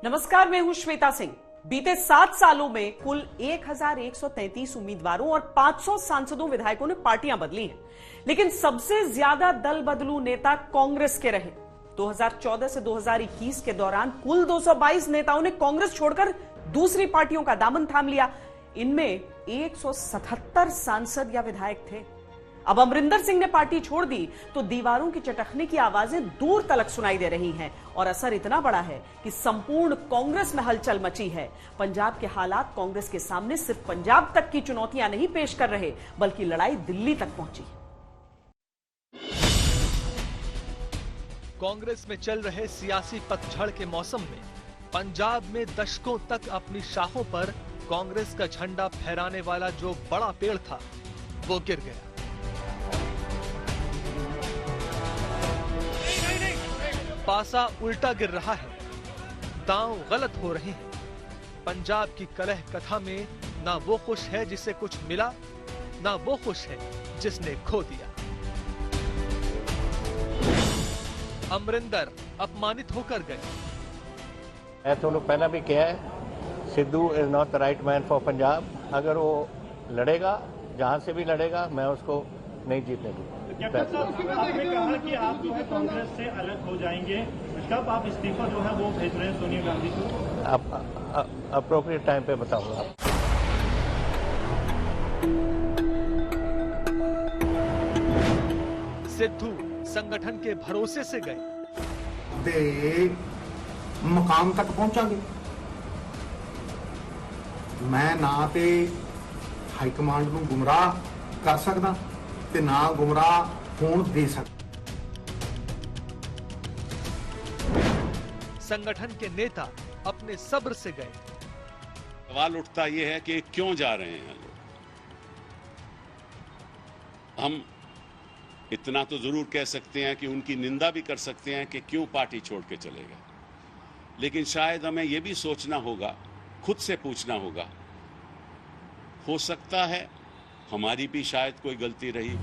नमस्कार, मैं हूं श्वेता सिंह। बीते 7 सालों में कुल 1133 उम्मीदवारों और 500 सांसदों विधायकों ने पार्टियां बदली हैं, लेकिन सबसे ज्यादा दल बदलू नेता कांग्रेस के रहे। 2014 से 2021 के दौरान कुल 222 नेताओं ने कांग्रेस छोड़कर दूसरी पार्टियों का दामन थाम लिया। इनमें 177 सांसद या विधायक थे। अब अमरिंदर सिंह ने पार्टी छोड़ दी तो दीवारों की चटखने की आवाजें दूर तलक सुनाई दे रही हैं और असर इतना बड़ा है कि संपूर्ण कांग्रेस में हलचल मची है। पंजाब के हालात कांग्रेस के सामने सिर्फ पंजाब तक की चुनौतियां नहीं पेश कर रहे, बल्कि लड़ाई दिल्ली तक पहुंची। कांग्रेस में चल रहे सियासी पतझड़ के मौसम में पंजाब में दशकों तक अपनी शाखों पर कांग्रेस का झंडा फहराने वाला जो बड़ा पेड़ था वो गिर गया। पासा उल्टा गिर रहा है, दांव गलत हो रहे हैं। पंजाब की कलह कथा में ना वो खुश है जिसे कुछ मिला, ना वो खुश है जिसने खो दिया। अमरिंदर अपमानित होकर गए। मैं तो पहला भी कहा है, Sidhu is not the right man for Punjab. अगर वो लड़ेगा, जहां से भी लड़ेगा, मैं उसको नहीं जीतने दूंगा। आपने कहा कि आप जो है कांग्रेस से अलग हो जाएंगे, कब आप इस्तीफा जो है वो भेज रहे हैं सोनिया गांधी को? आप अप्रोप्रिएट टाइम पे बताऊंगा। सिद्धू संगठन के भरोसे से गए, दे मकाम तक पहुंचांगे। मैं ना ते हाईकमांड ਨੂੰ ਗੁੰਮਰਾਹ ਕਰ ਸਕਦਾ ਤੇ ਨਾ ਗੁੰਮਰਾਹ ਹੋਣ ਦੇ ਸਕਦਾ। संगठन के नेता अपने सब्र से गए। सवाल उठता यह है कि क्यों जा रहे हैं लोग। हम इतना तो जरूर कह सकते हैं कि उनकी निंदा भी कर सकते हैं कि क्यों पार्टी छोड़ के चले गए, लेकिन शायद हमें यह भी सोचना होगा, खुद से पूछना होगा, हो सकता है हमारी भी शायद कोई गलती रही।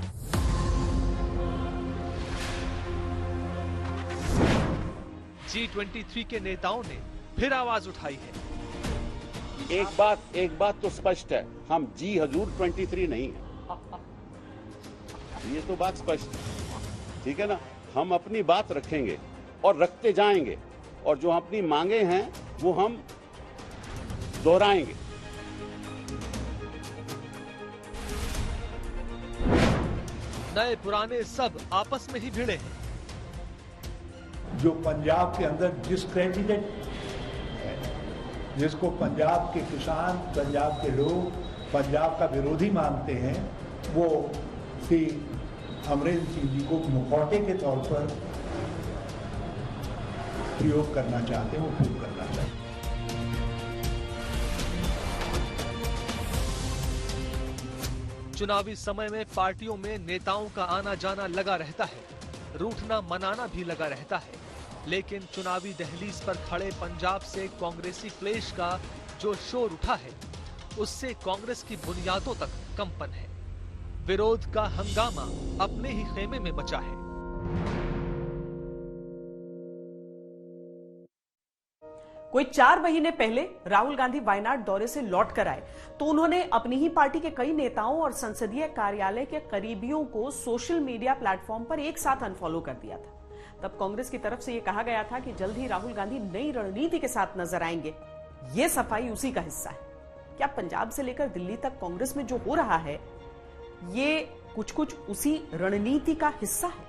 G23 के नेताओं ने फिर आवाज उठाई है। एक बात तो स्पष्ट है, हम जी हजूर 23 नहीं है, ये तो बात स्पष्ट है, ठीक है ना। हम अपनी बात रखेंगे और रखते जाएंगे, और जो अपनी मांगे हैं वो हम दोहराएंगे। नए पुराने सब आपस में ही भिड़े हैं। जो पंजाब के अंदर डिस्क्रेडिटेड है, जिसको पंजाब के किसान, पंजाब के लोग पंजाब का विरोधी मानते हैं, वो श्री अमरिंदर सिंह जी को मुखौटे के तौर पर प्रयोग करना चाहते हैं, वो प्रयोग करना चाहते हैं। चुनावी समय में पार्टियों में नेताओं का आना जाना लगा रहता है, रूठना मनाना भी लगा रहता है, लेकिन चुनावी दहलीज पर खड़े पंजाब से कांग्रेसी क्लेश का जो शोर उठा है, उससे कांग्रेस की बुनियादों तक कंपन है। विरोध का हंगामा अपने ही खेमे में मचा है। कोई 4 महीने पहले राहुल गांधी वायनाड दौरे से लौट कर आए तो उन्होंने अपनी ही पार्टी के कई नेताओं और संसदीय कार्यालय के करीबियों को सोशल मीडिया प्लेटफॉर्म पर एक साथ अनफॉलो कर दिया था। तब कांग्रेस की तरफ से यह कहा गया था कि जल्द ही राहुल गांधी नई रणनीति के साथ नजर आएंगे। यह सफाई उसी का हिस्सा है। क्या पंजाब से लेकर दिल्ली तक कांग्रेस में जो हो रहा है, ये कुछ उसी रणनीति का हिस्सा है?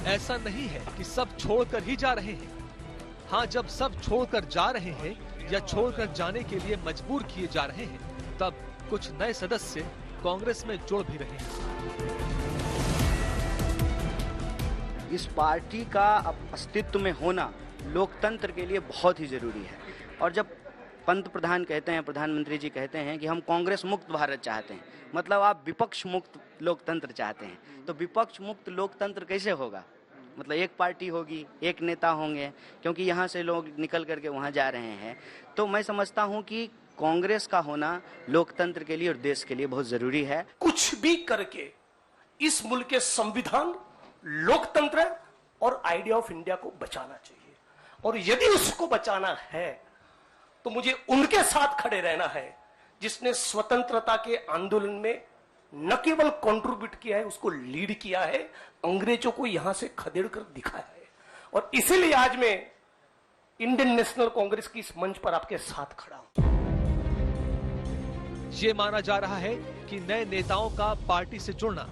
ऐसा नहीं है कि सब छोड़कर ही जा रहे हैं। हाँ, जब सब छोड़कर जा रहे हैं या छोड़कर जाने के लिए मजबूर किए जा रहे हैं, तब कुछ नए सदस्य कांग्रेस में जुड़ भी रहे हैं। इस पार्टी का अस्तित्व में होना लोकतंत्र के लिए बहुत ही जरूरी है। और जब पंत प्रधान कहते हैं, प्रधानमंत्री जी कहते हैं कि हम कांग्रेस मुक्त भारत चाहते हैं, मतलब आप विपक्ष मुक्त लोकतंत्र चाहते हैं, तो विपक्ष मुक्त लोकतंत्र कैसे होगा? मतलब एक पार्टी होगी, एक नेता होंगे, क्योंकि यहाँ से लोग निकल करके वहाँ जा रहे हैं। तो मैं समझता हूँ कि कांग्रेस का होना लोकतंत्र के लिए और देश के लिए बहुत जरूरी है। कुछ भी करके इस मुल्क के संविधान, लोकतंत्र और आइडिया ऑफ इंडिया को बचाना चाहिए, और यदि उसको बचाना है तो मुझे उनके साथ खड़े रहना है जिसने स्वतंत्रता के आंदोलन में न केवल कंट्रीब्यूट किया है, उसको लीड किया है, अंग्रेजों को यहां से खदेड़ कर दिखाया है। और इसीलिए आज मैं इंडियन नेशनल कांग्रेस की इस मंच पर आपके साथ खड़ा हूं। ये माना जा रहा है कि नए नेताओं का पार्टी से जुड़ना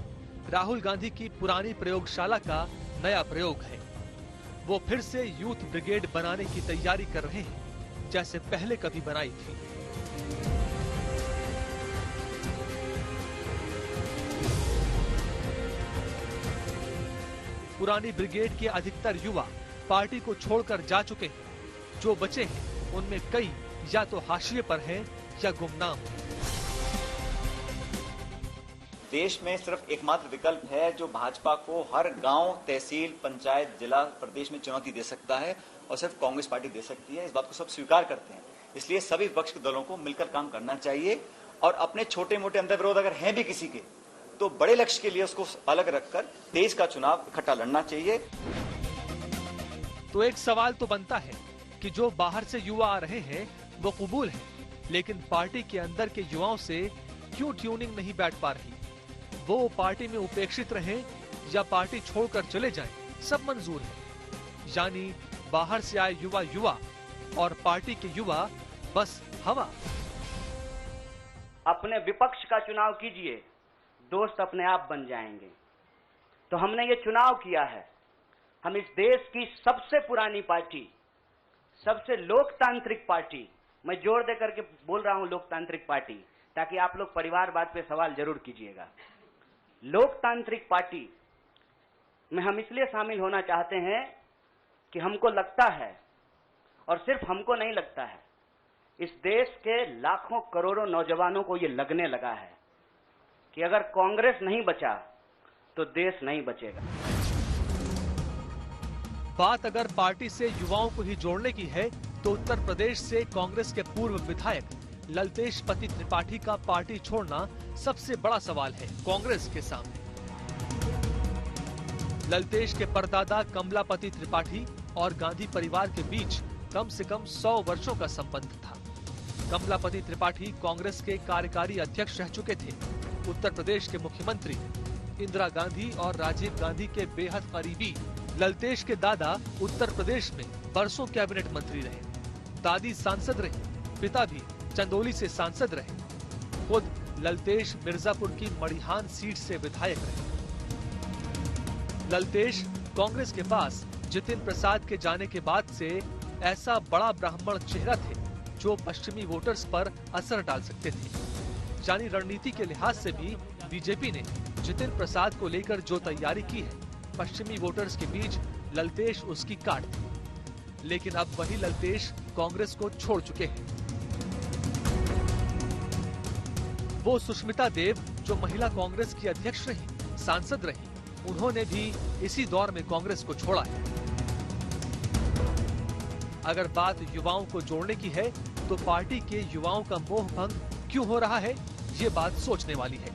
राहुल गांधी की पुरानी प्रयोगशाला का नया प्रयोग है। वो फिर से यूथ ब्रिगेड बनाने की तैयारी कर रहे हैं, जैसे पहले कभी बनाई थी। पुरानी ब्रिगेड के अधिकतर युवा पार्टी को छोड़कर जा चुके हैं। जो बचे हैं उनमें कई या तो हाशिए पर हैं या गुमनाम हैं। देश में सिर्फ एकमात्र विकल्प है जो भाजपा को हर गांव, तहसील, पंचायत, जिला, प्रदेश में चुनौती दे सकता है, और सिर्फ कांग्रेस पार्टी दे सकती है। इस बात को सब स्वीकार करते हैं। इसलिए सभी विपक्ष के दलों को मिलकर काम करना चाहिए, और अपने छोटे मोटे अंतर विरोध अगर हैं भी किसी के, तो बड़े लक्ष्य के लिए उसको अलग रखकर देश का चुनाव इकट्ठा लड़ना चाहिए। तो एक सवाल तो बनता है कि जो बाहर से युवा आ रहे हैं वो कबूल है, लेकिन पार्टी के अंदर के युवाओं से क्यों ट्यूनिंग नहीं बैठ पा रही? वो पार्टी में उपेक्षित रहें या पार्टी छोड़कर चले जाएं, सब मंजूर है। यानी बाहर से आए युवा युवा और पार्टी के युवा बस हवा। अपने विपक्ष का चुनाव कीजिए, दोस्त अपने आप बन जाएंगे। तो हमने ये चुनाव किया है। हम इस देश की सबसे पुरानी पार्टी, सबसे लोकतांत्रिक पार्टी, मैं जोर दे करके बोल रहा हूं लोकतांत्रिक पार्टी, ताकि आप लोग परिवारवाद पे सवाल जरूर कीजिएगा। लोकतांत्रिक पार्टी में हम इसलिए शामिल होना चाहते हैं कि हमको लगता है, और सिर्फ हमको नहीं लगता है, इस देश के लाखों करोड़ों नौजवानों को ये लगने लगा है कि अगर कांग्रेस नहीं बचा तो देश नहीं बचेगा। बात अगर पार्टी से युवाओं को ही जोड़ने की है तो उत्तर प्रदेश से कांग्रेस के पूर्व विधायक ललतेश पति त्रिपाठी का पार्टी छोड़ना सबसे बड़ा सवाल है कांग्रेस के सामने। ललतेश के परदादा कमलापति त्रिपाठी और गांधी परिवार के बीच कम से कम 100 वर्षों का संबंध था। कमलापति त्रिपाठी कांग्रेस के कार्यकारी अध्यक्ष रह चुके थे। उत्तर प्रदेश के मुख्यमंत्री इंदिरा गांधी और राजीव गांधी के बेहद करीबी ललतेश के दादा उत्तर प्रदेश में बरसों कैबिनेट मंत्री रहे। दादी सांसद रही, पिता भी चंदौली से सांसद रहे। खुद ललतेश मिर्जापुर की मड़िहान सीट से विधायक रहे। ललतेश कांग्रेस के पास जितिन प्रसाद के जाने के बाद से ऐसा बड़ा ब्राह्मण चेहरा थे जो पश्चिमी वोटर्स पर असर डाल सकते थे। यानी रणनीति के लिहाज से भी बीजेपी ने जितिन प्रसाद को लेकर जो तैयारी की है, पश्चिमी वोटर्स के बीच ललतेश उसकी काट थी। लेकिन अब वही ललतेश कांग्रेस को छोड़ चुके हैं। वो सुष्मिता देव जो महिला कांग्रेस की अध्यक्ष रही, सांसद रही, उन्होंने भी इसी दौर में कांग्रेस को छोड़ा है। अगर बात युवाओं को जोड़ने की है तो पार्टी के युवाओं का मोह भंग क्यों हो रहा है, ये बात सोचने वाली है।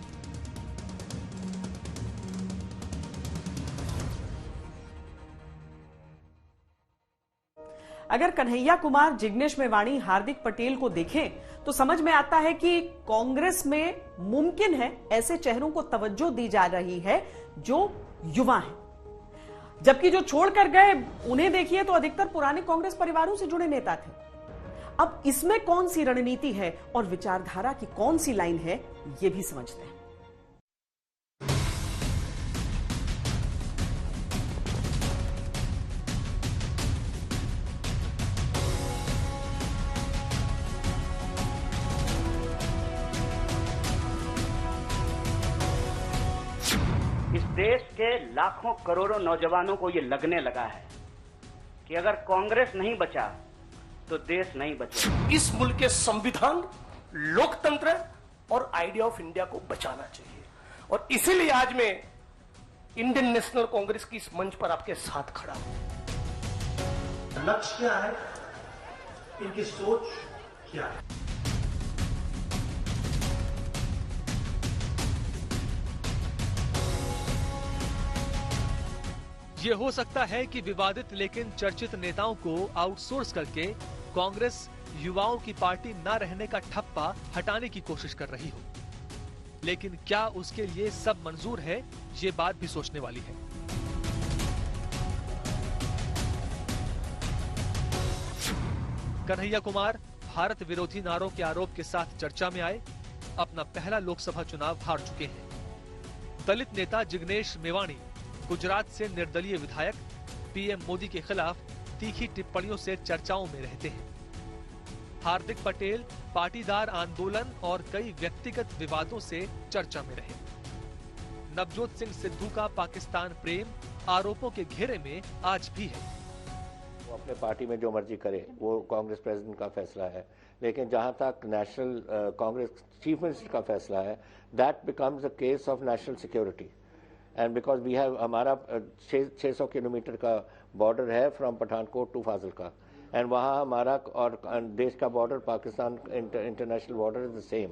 अगर कन्हैया कुमार, जिग्नेश मेवाणी, हार्दिक पटेल को देखें तो समझ में आता है कि कांग्रेस में मुमकिन है ऐसे चेहरों को तवज्जो दी जा रही है जो युवा हैं। जबकि जो छोड़कर गए उन्हें देखिए तो अधिकतर पुराने कांग्रेस परिवारों से जुड़े नेता थे। अब इसमें कौन सी रणनीति है और विचारधारा की कौन सी लाइन है, ये भी समझते हैं। इस देश के लाखों करोड़ों नौजवानों को ये लगने लगा है कि अगर कांग्रेस नहीं बचा तो देश नहीं बचेगा। इस मुल्क के संविधान, लोकतंत्र और आइडिया ऑफ इंडिया को बचाना चाहिए, और इसीलिए आज मैं इंडियन नेशनल कांग्रेस की इस मंच पर आपके साथ खड़ा हूं। लक्ष्य क्या है, इनकी सोच क्या है? ये हो सकता है कि विवादित लेकिन चर्चित नेताओं को आउटसोर्स करके कांग्रेस युवाओं की पार्टी न रहने का ठप्पा हटाने की कोशिश कर रही हो, लेकिन क्या उसके लिए सब मंजूर है, ये बात भी सोचने वाली है। कन्हैया कुमार भारत विरोधी नारों के आरोप के साथ चर्चा में आए, अपना पहला लोकसभा चुनाव हार चुके हैं। दलित नेता जिग्नेश मेवाणी गुजरात से निर्दलीय विधायक पीएम मोदी के खिलाफ तीखी टिप्पणियों से चर्चाओं में रहते हैं। हार्दिक पटेल पाटीदार आंदोलन और कई व्यक्तिगत विवादों से चर्चा में रहे। नवजोत सिंह सिद्धू का पाकिस्तान प्रेम आरोपों के घेरे में आज भी है। वो अपने पार्टी में जो मर्जी करे, वो कांग्रेस प्रेसिडेंट का फैसला है, लेकिन जहां तक नेशनल कांग्रेस चीफ मिनिस्टर का फैसला है, that becomes a case of national security. And because we have, हमारा 600 किलोमीटर का बॉर्डर है from Pathankot to Fazilka, and वहाँ हमारा और देश का border Pakistan international border is the same.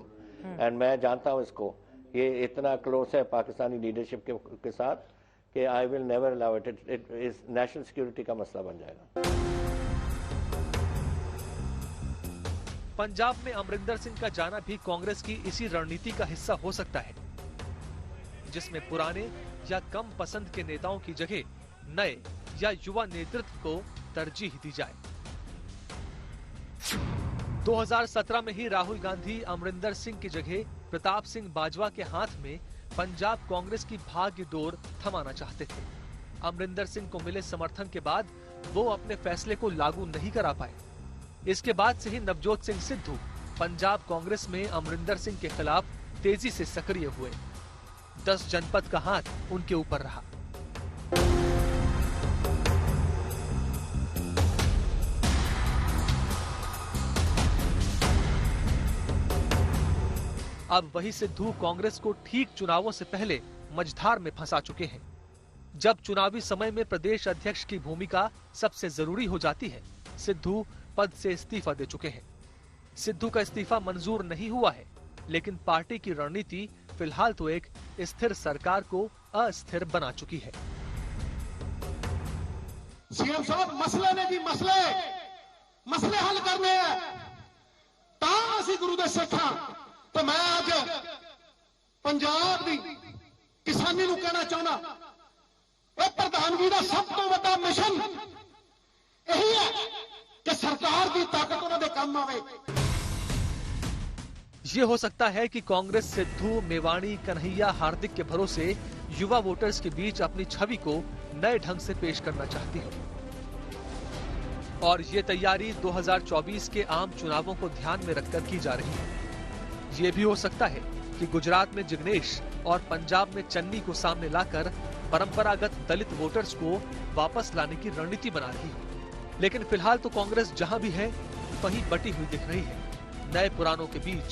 And मैं जानता हूँ इसको, ये इतना क्लोज है पाकिस्तानी लीडरशिप के साथ कि I will never allow it. It is national security का मसला बन जाएगा। पंजाब में अमरिंदर सिंह का जाना भी कांग्रेस की इसी रणनीति का हिस्सा हो सकता है, जिसमें पुराने या कम पसंद के नेताओं की जगह नए या युवा नेतृत्व को तरजीह दी जाए। 2017 में ही राहुल गांधी अमरिंदर सिंह की जगह प्रताप सिंह बाजवा के हाथ में पंजाब कांग्रेस की भाग्य डोर थमाना चाहते थे। अमरिंदर सिंह को मिले समर्थन के बाद वो अपने फैसले को लागू नहीं करा पाए। इसके बाद से ही नवजोत सिंह सिद्धू पंजाब कांग्रेस में अमरिंदर सिंह के खिलाफ तेजी से सक्रिय हुए। 10 जनपद का हाथ उनके ऊपर रहा। अब वही सिद्धू कांग्रेस को ठीक चुनावों से पहले मझधार में फंसा चुके हैं। जब चुनावी समय में प्रदेश अध्यक्ष की भूमिका सबसे जरूरी हो जाती है, सिद्धू पद से इस्तीफा दे चुके हैं। सिद्धू का इस्तीफा मंजूर नहीं हुआ है, लेकिन पार्टी की रणनीति फिलहाल तो एक स्थिर सरकार को अस्थिर बना चुकी है। सीएम साहब मसले ने जी मसले हल करने हैं, ਤਾਂ ਅਸੀਂ ਗੁਰੂ ਦੇ ਸਿੱਖਾਂ। तो मैं आज पंजाब की किसानी ਨੂੰ कहना चाहना, ਇਹ ਪ੍ਰਧਾਨਗੀ ਦਾ ਸਭ ਤੋਂ ਵੱਡਾ ਮਿਸ਼ਨ ਇਹੀ ਹੈ कि सरकार की ताकत ਉਹਨਾਂ ਦੇ ਕੰਮ ਆਵੇ। ये हो सकता है कि कांग्रेस सिद्धू, मेवाणी, कन्हैया, हार्दिक के भरोसे युवा वोटर्स के बीच अपनी छवि को नए ढंग से पेश करना चाहती है, और ये तैयारी 2024 के आम चुनावों को ध्यान में रखकर की जा रही है। ये भी हो सकता है कि गुजरात में जिग्नेश और पंजाब में चन्नी को सामने लाकर परंपरागत दलित वोटर्स को वापस लाने की रणनीति बना रही है। लेकिन फिलहाल तो कांग्रेस जहां भी है वहीं बटी हुई दिख रही है, नए पुरानों के बीच,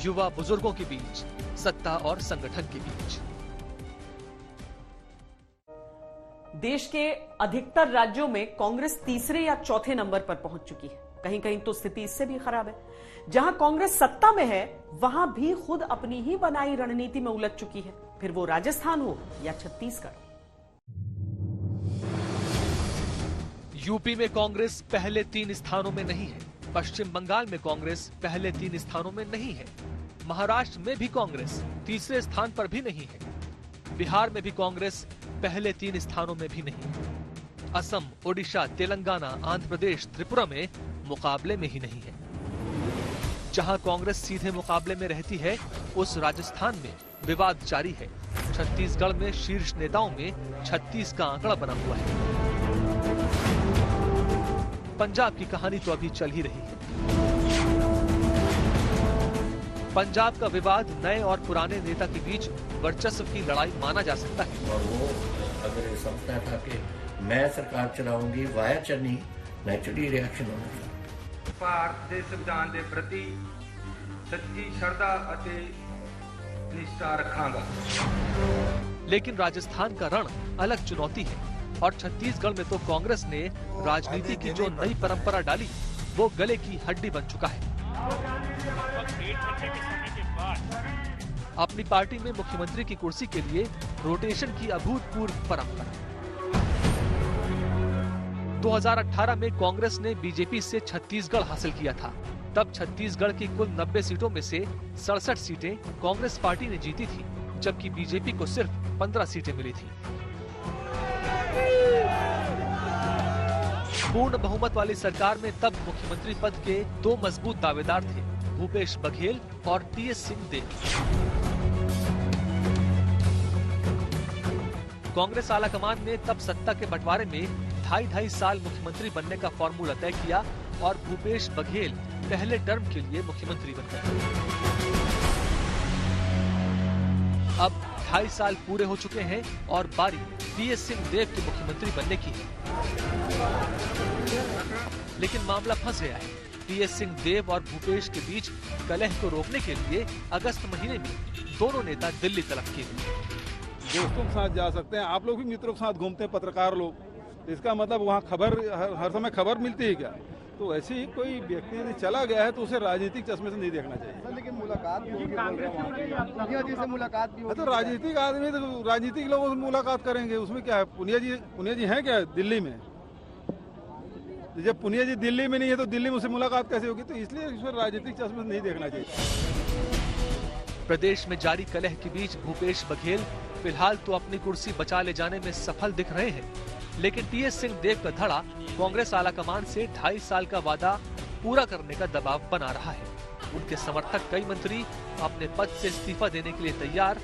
युवा बुजुर्गों के बीच, सत्ता और संगठन के बीच। देश के अधिकतर राज्यों में कांग्रेस तीसरे या चौथे नंबर पर पहुंच चुकी है। कहीं कहीं तो स्थिति इससे भी खराब है। जहां कांग्रेस सत्ता में है, वहां भी खुद अपनी ही बनाई रणनीति में उलझ चुकी है, फिर वो राजस्थान हो या छत्तीसगढ़। यूपी में कांग्रेस पहले 3 स्थानों में नहीं है, पश्चिम बंगाल में कांग्रेस पहले 3 स्थानों में नहीं है, महाराष्ट्र में भी कांग्रेस तीसरे स्थान पर भी नहीं है, बिहार में भी कांग्रेस पहले 3 स्थानों में भी नहीं है, असम, ओडिशा, तेलंगाना, आंध्र प्रदेश, त्रिपुरा में मुकाबले में ही नहीं है। जहां कांग्रेस सीधे मुकाबले में रहती है, उस राजस्थान में विवाद जारी है। छत्तीसगढ़ में शीर्ष नेताओं में 36 का आंकड़ा बना हुआ है। पंजाब की कहानी तो अभी चल ही रही है। पंजाब का विवाद नए और पुराने नेता के बीच वर्चस्व की लड़ाई माना जा सकता है। और वो अगर ये समझता था कि मैं सरकार चलाऊंगी वाया चन्नी, नेचुरली रिएक्शन होना था। ਭਾਰਤ ਦੇ ਸੰਵਿਧਾਨ ਦੇ ਪ੍ਰਤੀ ਸੱਚੀ ਸ਼ਰਧਾ ਅਤੇ ਨਿਸ਼ਠਾ ਰੱਖਾਂਗਾ। लेकिन राजस्थान का रण अलग चुनौती है और छत्तीसगढ़ में तो कांग्रेस ने राजनीति की जो नई परंपरा डाली वो गले की हड्डी बन चुका है। अपनी पार्टी में मुख्यमंत्री की कुर्सी के लिए रोटेशन की अभूतपूर्व परंपरा। 2018 में कांग्रेस ने बीजेपी से छत्तीसगढ़ हासिल किया था। तब छत्तीसगढ़ की कुल 90 सीटों में से 67 सीटें कांग्रेस पार्टी ने जीती थी, जबकि बीजेपी को सिर्फ 15 सीटें मिली थी। पूर्ण बहुमत वाली सरकार में तब मुख्यमंत्री पद के दो मजबूत दावेदार थे, भूपेश बघेल और टीएस सिंहदेव। कांग्रेस आलाकमान ने तब सत्ता के बंटवारे में 2.5 साल मुख्यमंत्री बनने का फॉर्मूला तय किया और भूपेश बघेल पहले टर्म के लिए मुख्यमंत्री बन गए। अब 2.5 साल पूरे हो चुके हैं और बारी टीएस सिंहदेव के मुख्यमंत्री बनने की है। लेकिन मामला फंस गया है। टीएस सिंहदेव और भूपेश के बीच कलह को रोकने के लिए अगस्त महीने में दोनों नेता दिल्ली तलब किए। दोस्तों के साथ जा सकते हैं, आप लोग भी मित्रों के साथ घूमते हैं, पत्रकार लोग, इसका मतलब वहाँ खबर हर समय खबर मिलती है क्या? तो ऐसे ही कोई व्यक्ति यदि चला गया है तो उसे राजनीतिक चश्मे से नहीं देखना चाहिए। लेकिन मुलाकात भी होगी, मुलाकात भी होगी। तो राजनीतिक आदमी तो राजनीतिक लोगों से मुलाकात करेंगे, उसमें क्या है? पुनिया जी हैं क्या दिल्ली में? जब पुनिया जी दिल्ली में नहीं है तो दिल्ली में उससे मुलाकात कैसे होगी? तो इसलिए इस पर राजनीतिक चश्मे से नहीं देखना चाहिए। प्रदेश में जारी कलह के बीच भूपेश बघेल फिलहाल तो अपनी कुर्सी बचा ले जाने में सफल दिख रहे हैं, लेकिन टीएस सिंहदेव का धड़ा कांग्रेस आलाकमान से 2.5 साल का वादा पूरा करने का दबाव बना रहा है। उनके समर्थक कई मंत्री अपने पद से इस्तीफा देने के लिए तैयार,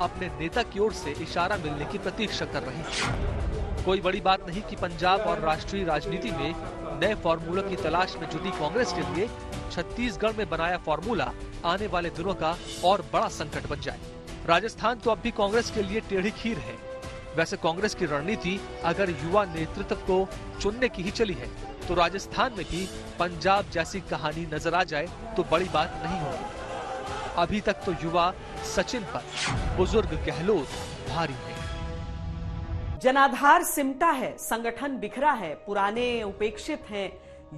अपने नेता की ओर से इशारा मिलने की प्रतीक्षा कर रहे हैं। कोई बड़ी बात नहीं कि पंजाब और राष्ट्रीय राजनीति में नए फॉर्मूला की तलाश में जुटी कांग्रेस के लिए छत्तीसगढ़ में बनाया फॉर्मूला आने वाले दिनों का और बड़ा संकट बन जाए। राजस्थान तो अब भी कांग्रेस के लिए टेढ़ी खीर है। वैसे कांग्रेस की रणनीति अगर युवा नेतृत्व को चुनने की ही चली है तो राजस्थान में भी पंजाब जैसी कहानी नजर आ जाए तो बड़ी बात नहीं होगी। अभी तक तो युवा सचिन पर, बुजुर्ग गहलोत भारी है। जनाधार सिमटा है, संगठन बिखरा है, पुराने उपेक्षित हैं,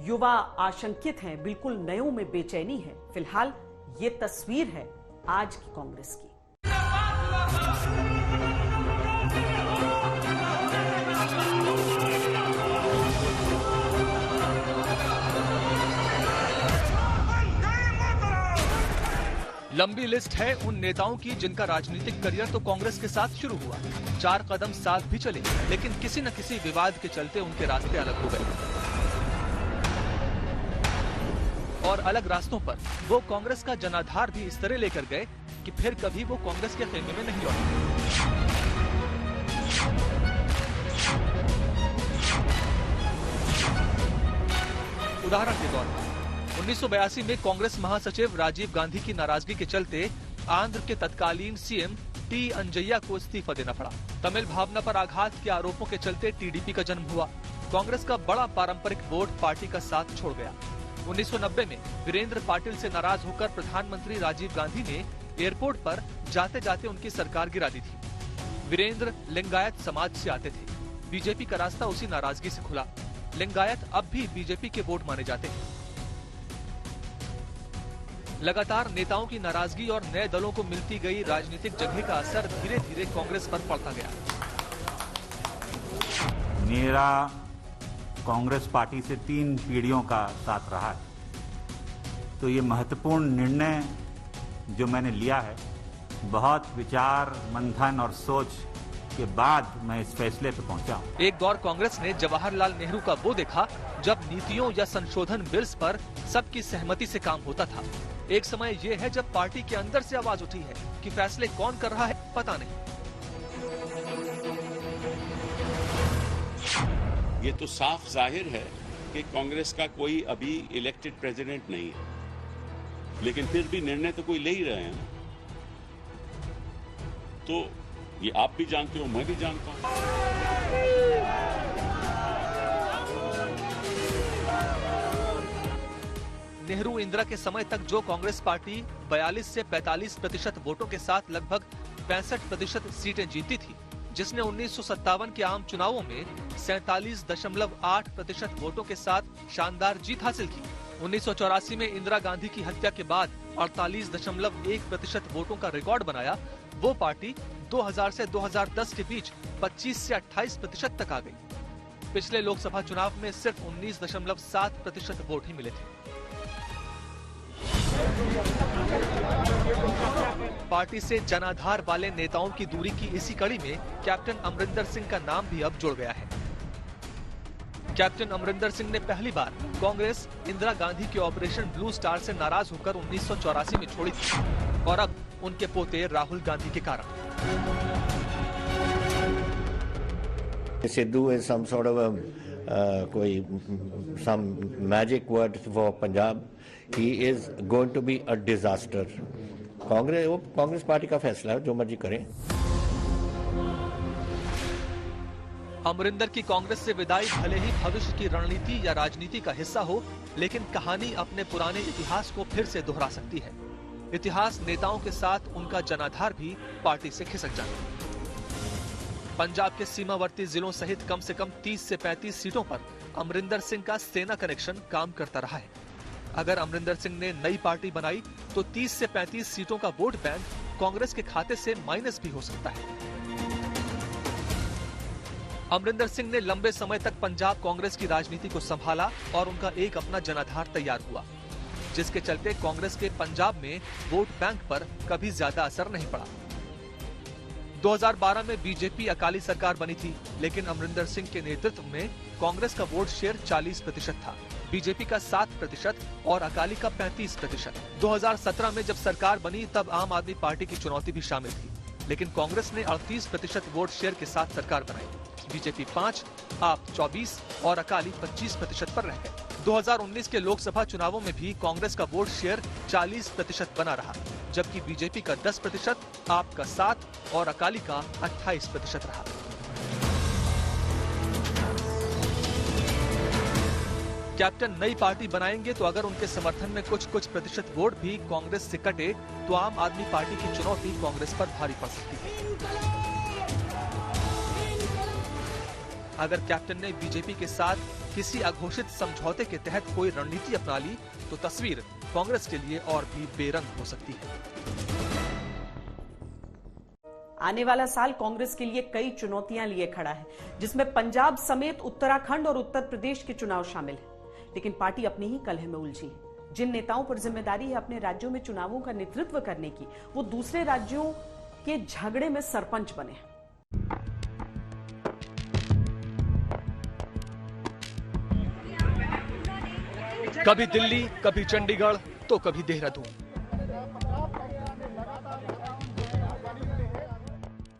युवा आशंकित हैं, बिल्कुल नयों में बेचैनी है। फिलहाल ये तस्वीर है आज की कांग्रेस की। लंबी लिस्ट है उन नेताओं की जिनका राजनीतिक करियर तो कांग्रेस के साथ शुरू हुआ, 4 कदम साथ भी चले, लेकिन किसी न किसी विवाद के चलते उनके रास्ते अलग हो गए और अलग रास्तों पर वो कांग्रेस का जनाधार भी इस तरह लेकर गए कि फिर कभी वो कांग्रेस के खेमे में नहीं लौटे। उदाहरण के तौर पर 1982 में कांग्रेस महासचिव राजीव गांधी की नाराजगी के चलते आंध्र के तत्कालीन सीएम टी अंजैया को इस्तीफा देना पड़ा। तमिल भावना पर आघात के आरोपों के चलते टीडीपी का जन्म हुआ। कांग्रेस का बड़ा पारंपरिक वोट पार्टी का साथ छोड़ गया। 1990 में वीरेंद्र पाटिल से नाराज होकर प्रधानमंत्री राजीव गांधी ने एयरपोर्ट पर जाते जाते उनकी सरकार गिरा दी थी। वीरेंद्र लिंगायत समाज से आते थे। बीजेपी का रास्ता उसी नाराजगी से खुला। लिंगायत अब भी बीजेपी के वोट माने जाते हैं। लगातार नेताओं की नाराजगी और नए दलों को मिलती गई राजनीतिक जगह का असर धीरे धीरे कांग्रेस पर पड़ता गया। मेरा कांग्रेस पार्टी से 3 पीढ़ियों का साथ रहा है, तो ये महत्वपूर्ण निर्णय जो मैंने लिया है, बहुत विचार मंथन और सोच के बाद मैं इस फैसले पर पहुंचा हूं। एक दौर कांग्रेस ने जवाहरलाल नेहरू का वो देखा जब नीतियों या संशोधन बिल्स पर सबकी सहमति से काम होता था। एक समय ये है जब पार्टी के अंदर से आवाज उठी है कि फैसले कौन कर रहा है पता नहीं। ये तो साफ जाहिर है कि कांग्रेस का कोई अभी इलेक्टेड प्रेसिडेंट नहीं है, लेकिन फिर भी निर्णय तो कोई ले ही रहे हैं ना। तो ये आप भी जानते हो, मैं भी जानता हूं। नेहरू इंदिरा के समय तक जो कांग्रेस पार्टी 42 से 45% वोटों के साथ लगभग 65% सीटें जीती थी, जिसने 1957 के आम चुनावों में 47.8% वोटों के साथ शानदार जीत हासिल की। 1984 में इंदिरा गांधी की हत्या के बाद 48.1% वोटों का रिकॉर्ड बनाया, वो पार्टी 2000 से 2010 के बीच 25 से 28% तक आ गई। पिछले लोकसभा चुनाव में सिर्फ 19.7% वोट ही मिले थे। पार्टी से जनाधार वाले नेताओं की दूरी की इसी कड़ी में कैप्टन अमरिंदर सिंह का नाम भी अब जुड़ गया है। कैप्टन अमरिंदर सिंह ने पहली बार कांग्रेस इंदिरा गांधी के ऑपरेशन ब्लू स्टार से नाराज होकर 1984 में छोड़ी थी और अब उनके पोते राहुल गांधी के कारण। Sidhu is some sort of some magic word for Punjab. He is going to be a disaster. Congress party का फैसला है, जो मर्जी करें। अमरिंदर की कांग्रेस से विदाई भले ही भविष्य की रणनीति या राजनीति का हिस्सा हो, लेकिन कहानी अपने पुराने इतिहास को फिर से दोहरा सकती है। इतिहास नेताओं के साथ उनका जनाधार भी पार्टी से खिसक जाता है। पंजाब के सीमावर्ती जिलों सहित कम से कम 30 से 35 सीटों पर अमरिंदर सिंह का सेना कनेक्शन काम करता रहा है। अगर अमरिंदर सिंह ने नई पार्टी बनाई तो 30 से 35 सीटों का वोट बैंक कांग्रेस के खाते से माइनस भी हो सकता है। अमरिंदर सिंह ने लंबे समय तक पंजाब कांग्रेस की राजनीति को संभाला और उनका एक अपना जनाधार तैयार हुआ, जिसके चलते कांग्रेस के पंजाब में वोट बैंक पर कभी ज्यादा असर नहीं पड़ा। 2012 में बीजेपी अकाली सरकार बनी थी, लेकिन अमरिंदर सिंह के नेतृत्व में कांग्रेस का वोट शेयर 40% था, बीजेपी का 7% और अकाली का 35%। 2017 में जब सरकार बनी तब आम आदमी पार्टी की चुनौती भी शामिल थी, लेकिन कांग्रेस ने 38% वोट शेयर के साथ सरकार बनाई। बीजेपी 5, आप 24 और अकाली 25% पर रह गए। 2019 के लोकसभा चुनावों में भी कांग्रेस का वोट शेयर 40% बना रहा, जबकि बीजेपी का 10%, आप का 7 और अकाली का 28% रहा। कैप्टन नई पार्टी बनाएंगे तो अगर उनके समर्थन में कुछ प्रतिशत वोट भी कांग्रेस से कटे तो आम आदमी पार्टी की चुनौती कांग्रेस पर भारी पड़ सकती है। अगर कैप्टन ने बीजेपी के साथ किसी अघोषित समझौते के तहत कोई रणनीति अपना ली तो तस्वीर कांग्रेस के लिए और भी बेरंग हो सकती है। आने वाला साल कांग्रेस के लिए कई चुनौतियां लिए खड़ा है, जिसमें पंजाब समेत उत्तराखंड और उत्तर प्रदेश के चुनाव शामिल है। लेकिन पार्टी अपनी ही कलह में उलझी है। जिन नेताओं पर जिम्मेदारी है अपने राज्यों में चुनावों का नेतृत्व करने की, वो दूसरे राज्यों के झगड़े में सरपंच बने। कभी दिल्ली, कभी चंडीगढ़ तो कभी देहरादून।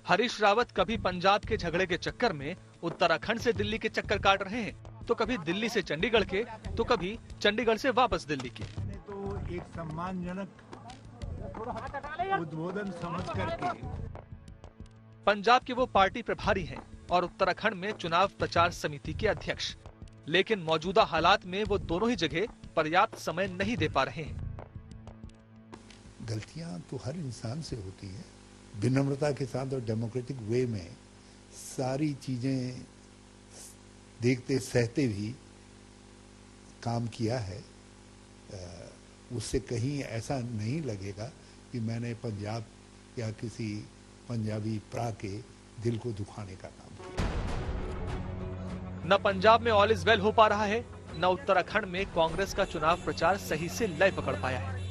हरीश रावत कभी पंजाब के झगड़े के चक्कर में उत्तराखंड से दिल्ली के चक्कर काट रहे हैं, तो कभी दिल्ली से चंडीगढ़ के, तो कभी चंडीगढ़ से वापस दिल्ली के। तो एक सम्मानजनक उद्बोधन समझ करके पंजाब के वो पार्टी प्रभारी हैं और उत्तराखंड में चुनाव प्रचार समिति के अध्यक्ष, लेकिन मौजूदा हालात में वो दोनों ही जगह पर्याप्त समय नहीं दे पा रहे हैं। गलतियां तो हर इंसान से होती है, विनम्रता के साथ और डेमोक्रेटिक वे में सारी चीजें देखते सहते भी काम किया है। उससे कहीं ऐसा नहीं लगेगा कि मैंने पंजाब या किसी पंजाबी प्रा के दिल को दुखाने का काम किया। न पंजाब में ऑल इज वेल हो पा रहा है, न उत्तराखंड में कांग्रेस का चुनाव प्रचार सही से लय पकड़ पाया है।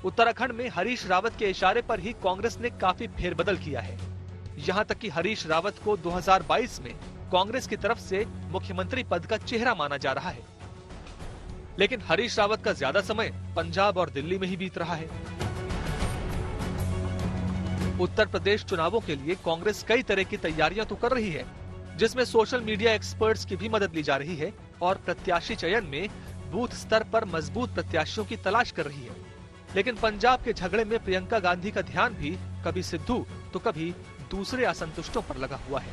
उत्तराखंड में हरीश रावत के इशारे पर ही कांग्रेस ने काफी फेरबदल किया है। यहां तक कि हरीश रावत को 2022 में कांग्रेस की तरफ से मुख्यमंत्री पद का चेहरा माना जा रहा है, लेकिन हरीश रावत का ज्यादा समय पंजाब और दिल्ली में ही बीत रहा है। उत्तर प्रदेश चुनावों के लिए कांग्रेस कई तरह की तैयारियां तो कर रही है, जिसमें सोशल मीडिया एक्सपर्ट्स की भी मदद ली जा रही है और प्रत्याशी चयन में बूथ स्तर पर मजबूत प्रत्याशियों की तलाश कर रही है। लेकिन पंजाब के झगड़े में प्रियंका गांधी का ध्यान भी कभी सिद्धू तो कभी दूसरे असंतुष्टों पर लगा हुआ है।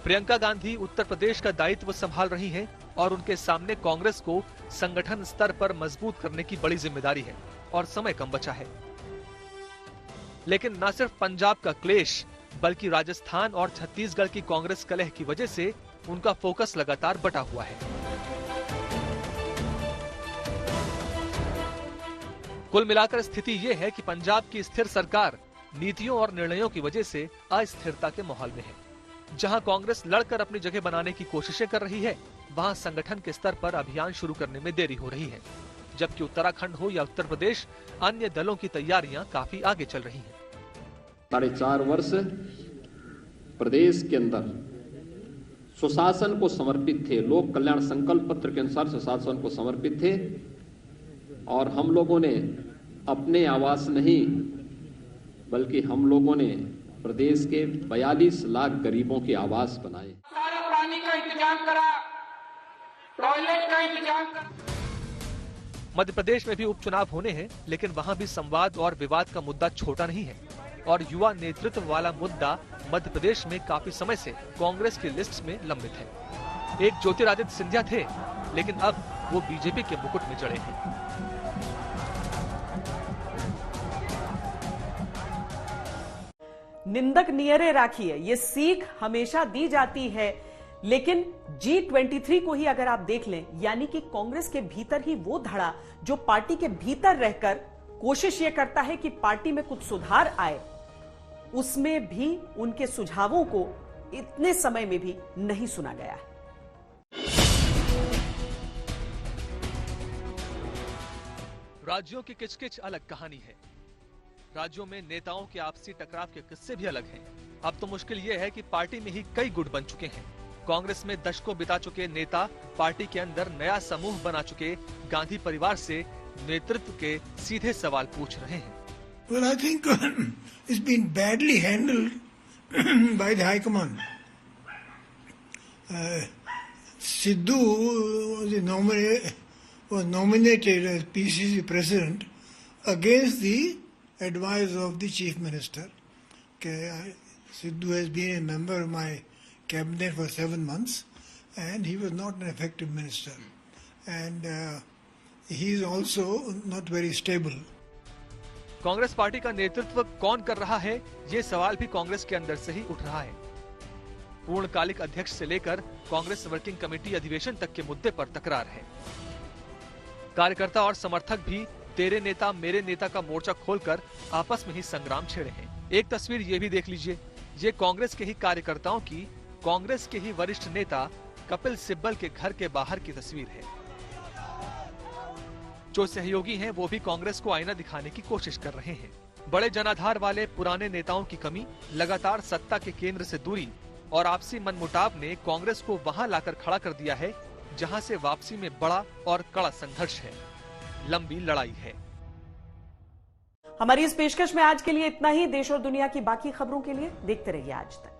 प्रियंका गांधी उत्तर प्रदेश का दायित्व संभाल रही हैं, और उनके सामने कांग्रेस को संगठन स्तर पर मजबूत करने की बड़ी जिम्मेदारी है और समय कम बचा है। लेकिन न सिर्फ पंजाब का क्लेश बल्कि राजस्थान और छत्तीसगढ़ की कांग्रेस कलह की वजह से उनका फोकस लगातार बटा हुआ है। कुल मिलाकर स्थिति ये है कि पंजाब की स्थिर सरकार नीतियों और निर्णयों की वजह से अस्थिरता के माहौल में है। जहां कांग्रेस लड़कर अपनी जगह बनाने की कोशिशें कर रही है, वहां संगठन के स्तर पर अभियान शुरू करने में देरी हो रही है, जबकि उत्तराखंड हो या उत्तर प्रदेश, अन्य दलों की तैयारियां काफी आगे चल रही हैं। 4.5 वर्ष प्रदेश के अंदर सुशासन को समर्पित थे, लोक कल्याण संकल्प पत्र के अनुसार सुशासन को समर्पित थे और हम लोगों ने अपने आवास नहीं बल्कि हम लोगों ने प्रदेश के 42 लाख गरीबों के आवास बनाए। सारा पानी का इंतजाम करा, टॉयलेट का इंतजाम करा। मध्य प्रदेश में भी उपचुनाव होने हैं, लेकिन वहां भी संवाद और विवाद का मुद्दा छोटा नहीं है और युवा नेतृत्व वाला मुद्दा मध्य प्रदेश में काफी समय से कांग्रेस की लिस्ट में लंबित है। एक ज्योतिरादित्य सिंधिया थे, लेकिन अब वो बीजेपी के मुकुट में जड़े हैं। निंदक नियरे राखिए, ये सीख हमेशा दी जाती है, लेकिन G23 को ही अगर आप देख लें, यानी कि कांग्रेस के भीतर ही वो धड़ा जो पार्टी के भीतर रहकर कोशिश ये करता है कि पार्टी में कुछ सुधार आए, उसमें भी उनके सुझावों को इतने समय में भी नहीं सुना गया है। राज्यों की किचकिच अलग कहानी है। राज्यों में नेताओं के आपसी टकराव के किस्से भी अलग हैं। अब तो मुश्किल ये है कि पार्टी में ही कई गुट बन चुके हैं। कांग्रेस में दशकों बिता चुके नेता पार्टी के अंदर नया समूह बना चुके गांधी परिवार से नेतृत्व के सीधे सवाल पूछ रहे हैं। Well, I think it's been badly handled by the High Command. Sidhu was nominated as PCC president against the advice of the Chief Minister. Sidhu has been a member of my cabinet for 7 months and he was not an effective minister. And he is also not very stable. Congress party का नेतृत्व कौन कर रहा है, ये सवाल भी कांग्रेस के अंदर से ही उठ रहा है। पूर्णकालिक अध्यक्ष से लेकर कांग्रेस वर्किंग कमेटी अधिवेशन तक के मुद्दे पर तकरार है। कार्यकर्ता और समर्थक भी तेरे नेता मेरे नेता का मोर्चा खोलकर आपस में ही संग्राम छेड़े हैं। एक तस्वीर ये भी देख लीजिए, ये कांग्रेस के ही कार्यकर्ताओं की कांग्रेस के ही वरिष्ठ नेता कपिल सिब्बल के घर के बाहर की तस्वीर है। जो सहयोगी हैं वो भी कांग्रेस को आईना दिखाने की कोशिश कर रहे हैं। बड़े जनाधार वाले पुराने नेताओं की कमी, लगातार सत्ता के केंद्र से दूरी और आपसी मनमुटाव ने कांग्रेस को वहां लाकर खड़ा कर दिया है जहां से वापसी में बड़ा और कड़ा संघर्ष है, लंबी लड़ाई है। हमारी इस पेशकश में आज के लिए इतना ही। देश और दुनिया की बाकी खबरों के लिए देखते रहिए आज तक।